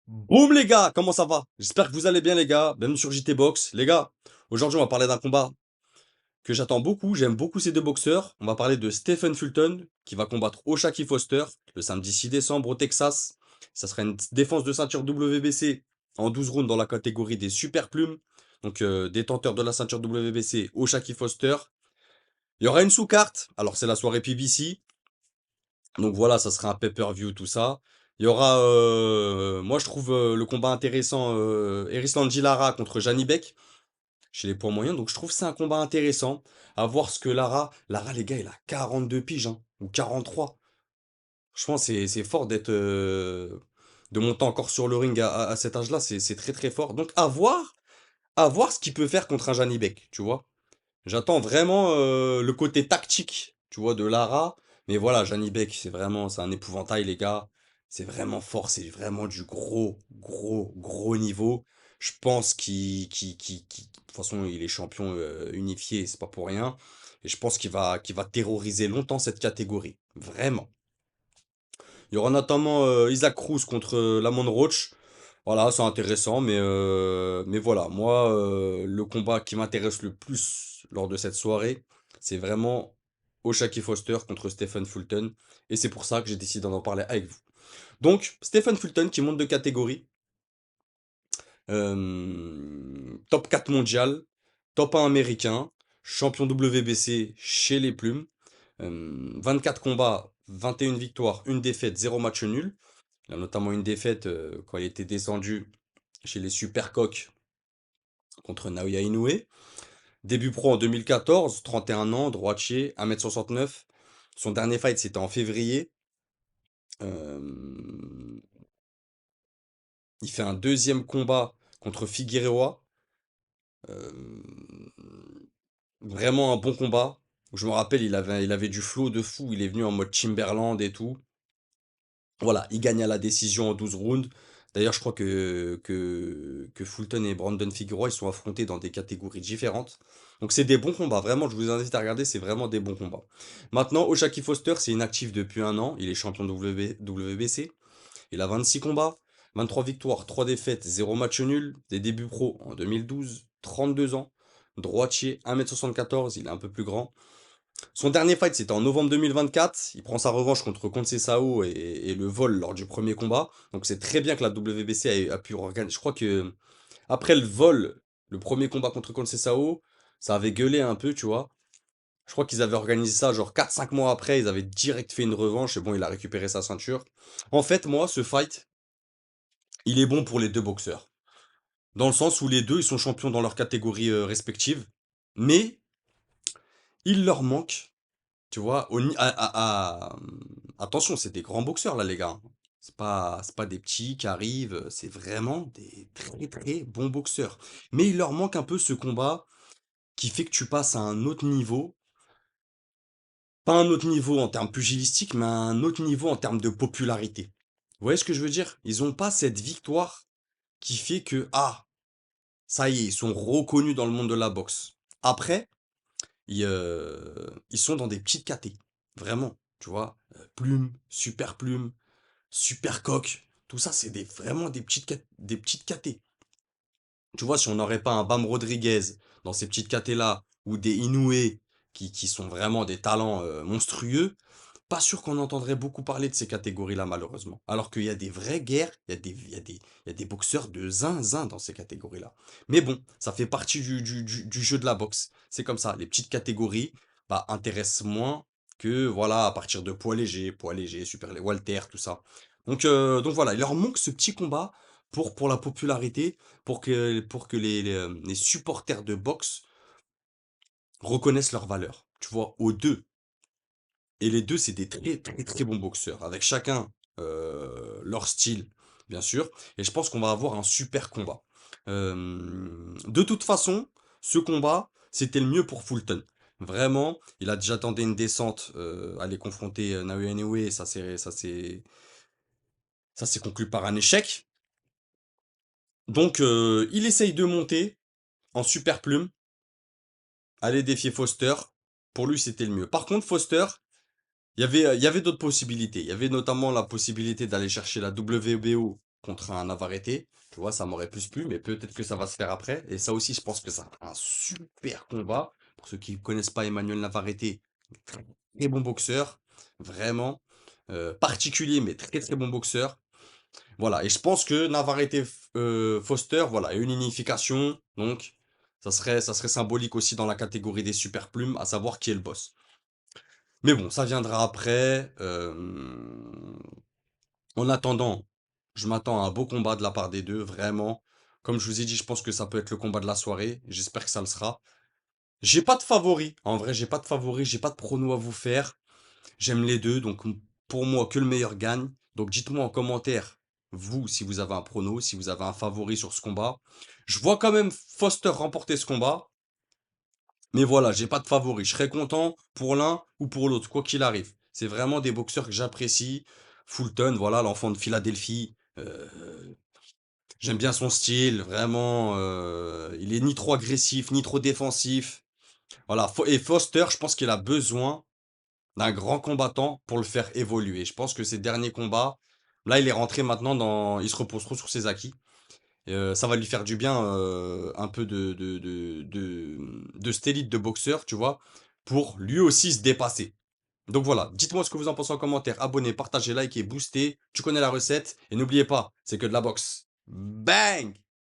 Boum les gars, comment ça va? J'espère que vous allez bien les gars, bienvenue sur JT Box. Les gars, aujourd'hui on va parler d'un combat que j'attends beaucoup, j'aime beaucoup ces deux boxeurs. On va parler de Stephen Fulton qui va combattre O'Shaquie Foster le samedi 6 décembre au Texas. Ça sera une défense de ceinture WBC en 12 rounds dans la catégorie des super plumes. Donc détenteur de la ceinture WBC O'Shaquie Foster. Il y aura une sous-carte, alors c'est la soirée PBC. Donc voilà, ça sera un pay-per-view, tout ça. Il y aura, moi je trouve le combat intéressant, Erisland Lara contre Janibek chez les poids moyens. Donc je trouve que c'est un combat intéressant. À voir ce que Lara les gars, il a 42 piges, hein, ou 43. Franchement, c'est fort de monter encore sur le ring à cet âge-là. C'est très très fort. Donc à voir ce qu'il peut faire contre un Janibek, tu vois. J'attends vraiment le côté tactique, tu vois, de Lara. Mais voilà, Janibek, c'est un épouvantail, les gars. C'est vraiment fort, c'est vraiment du gros niveau. Je pense de toute façon, il est champion unifié, c'est pas pour rien. Et je pense qu'il va terroriser longtemps cette catégorie. Vraiment. Il y aura notamment Isaac Cruz contre Lamont Roach. Voilà, c'est intéressant, mais voilà, moi, le combat qui m'intéresse le plus lors de cette soirée, c'est vraiment O'Shaquie Foster contre Stephen Fulton, et c'est pour ça que j'ai décidé d'en parler avec vous. Donc, Stephen Fulton qui monte de catégorie, top 4 mondial, top 1 américain, champion WBC chez les plumes, 24 combats, 21 victoires, une défaite, 0 match nul. Il a notamment une défaite quand il était descendu chez les Supercoques contre Naoya Inoue. Début pro en 2014, 31 ans, droitier, 1m69. Son dernier fight, c'était en février. Euh, il fait un deuxième combat contre Figueroa. Euh, Vraiment un bon combat. Je me rappelle, il avait du flow de fou. Il est venu en mode Timberland et tout. Voilà, il gagne à la décision en 12 rounds. D'ailleurs, je crois que Fulton et Brandon Figueroa, ils sont affrontés dans des catégories différentes. Donc c'est des bons combats, vraiment, je vous invite à regarder, c'est vraiment des bons combats. Maintenant, O'Shaquie Foster, c'est inactif depuis un an, il est champion WBC, il a 26 combats, 23 victoires, 3 défaites, 0 match nul, des débuts pro en 2012, 32 ans, droitier, 1m74, il est un peu plus grand. Son dernier fight, c'était en novembre 2024. Il prend sa revanche contre Conceição et le vol lors du premier combat. Donc c'est très bien que la WBC a pu organiser. Je crois que après le vol, le premier combat contre Conceição, ça avait gueulé un peu, tu vois. Je crois qu'ils avaient organisé ça genre 4 5 mois après. Ils avaient direct fait une revanche et bon, il a récupéré sa ceinture. En fait, moi, ce fight, il est bon pour les deux boxeurs. Dans le sens où les deux, ils sont champions dans leur catégorie respective. Mais il leur manque. Tu vois, attention, c'est des grands boxeurs là, les gars. C'est pas des petits qui arrivent, c'est vraiment des très très bons boxeurs. Mais il leur manque un peu ce combat qui fait que tu passes à un autre niveau. Pas un autre niveau en termes pugilistiques, mais un autre niveau en termes de popularité. Vous voyez ce que je veux dire? Ils ont pas cette victoire qui fait que, ah, ça y est, ils sont reconnus dans le monde de la boxe. Après, ils sont dans des petites catés. Vraiment, tu vois. Plume, super coq. Tout ça, c'est vraiment des petites catés. Tu vois, si on n'aurait pas un Bam Rodriguez dans ces petites catés-là, ou des Inoue qui sont vraiment des talents monstrueux, pas sûr qu'on entendrait beaucoup parler de ces catégories-là, malheureusement. Alors qu'il y a des vraies guerres, il y a des boxeurs de zinzin dans ces catégories-là. Mais bon, ça fait partie du jeu de la boxe. C'est comme ça, les petites catégories bah, intéressent moins que, voilà, à partir de poids léger, super les Walter, tout ça. Donc voilà, il leur manque ce petit combat pour la popularité, pour que les supporters de boxe reconnaissent leur valeur. Tu vois, aux deux. Et les deux, c'est des très très très bons boxeurs, avec chacun leur style, bien sûr. Et je pense qu'on va avoir un super combat. De toute façon, ce combat, c'était le mieux pour Fulton. Vraiment, il a déjà tenté une descente, aller confronter Naoya Inoue, et ça s'est conclu par un échec. Donc, il essaye de monter en super plume, aller défier Foster. Pour lui, c'était le mieux. Par contre, Foster, il y avait d'autres possibilités. Il y avait notamment la possibilité d'aller chercher la WBO contre un Navarrete. Tu vois, ça m'aurait plus plu, mais peut-être que ça va se faire après. Et ça aussi, je pense que c'est un super combat. Pour ceux qui ne connaissent pas Emmanuel Navarrete, très bon boxeur, vraiment. Particulier, mais très très bon boxeur. Voilà, et je pense que Navarrete Foster, voilà, est une unification. Donc, ça serait symbolique aussi dans la catégorie des super plumes, à savoir qui est le boss. Mais bon, ça viendra après. En attendant, je m'attends à un beau combat de la part des deux, vraiment. Comme je vous ai dit, je pense que ça peut être le combat de la soirée. J'espère que ça le sera. J'ai pas de favori. En vrai, j'ai pas de favori, j'ai pas de prono à vous faire. J'aime les deux, donc pour moi, que le meilleur gagne. Donc dites-moi en commentaire, vous, si vous avez un prono, si vous avez un favori sur ce combat. Je vois quand même Foster remporter ce combat. Mais voilà, j'ai pas de favori. Je serais content pour l'un ou pour l'autre, quoi qu'il arrive. C'est vraiment des boxeurs que j'apprécie. Fulton, voilà, l'enfant de Philadelphie. J'aime bien son style, vraiment. Il est ni trop agressif, ni trop défensif. Voilà. Et Foster, je pense qu'il a besoin d'un grand combattant pour le faire évoluer. Je pense que ces derniers combats, là, il est rentré maintenant dans. Il se repose trop sur ses acquis. Ça va lui faire du bien, un peu de cette élite de boxeur, tu vois, pour lui aussi se dépasser. Donc voilà, dites-moi ce que vous en pensez en commentaire. Abonnez, partagez, likez, boostez. Tu connais la recette. Et n'oubliez pas, c'est que de la boxe. Bang!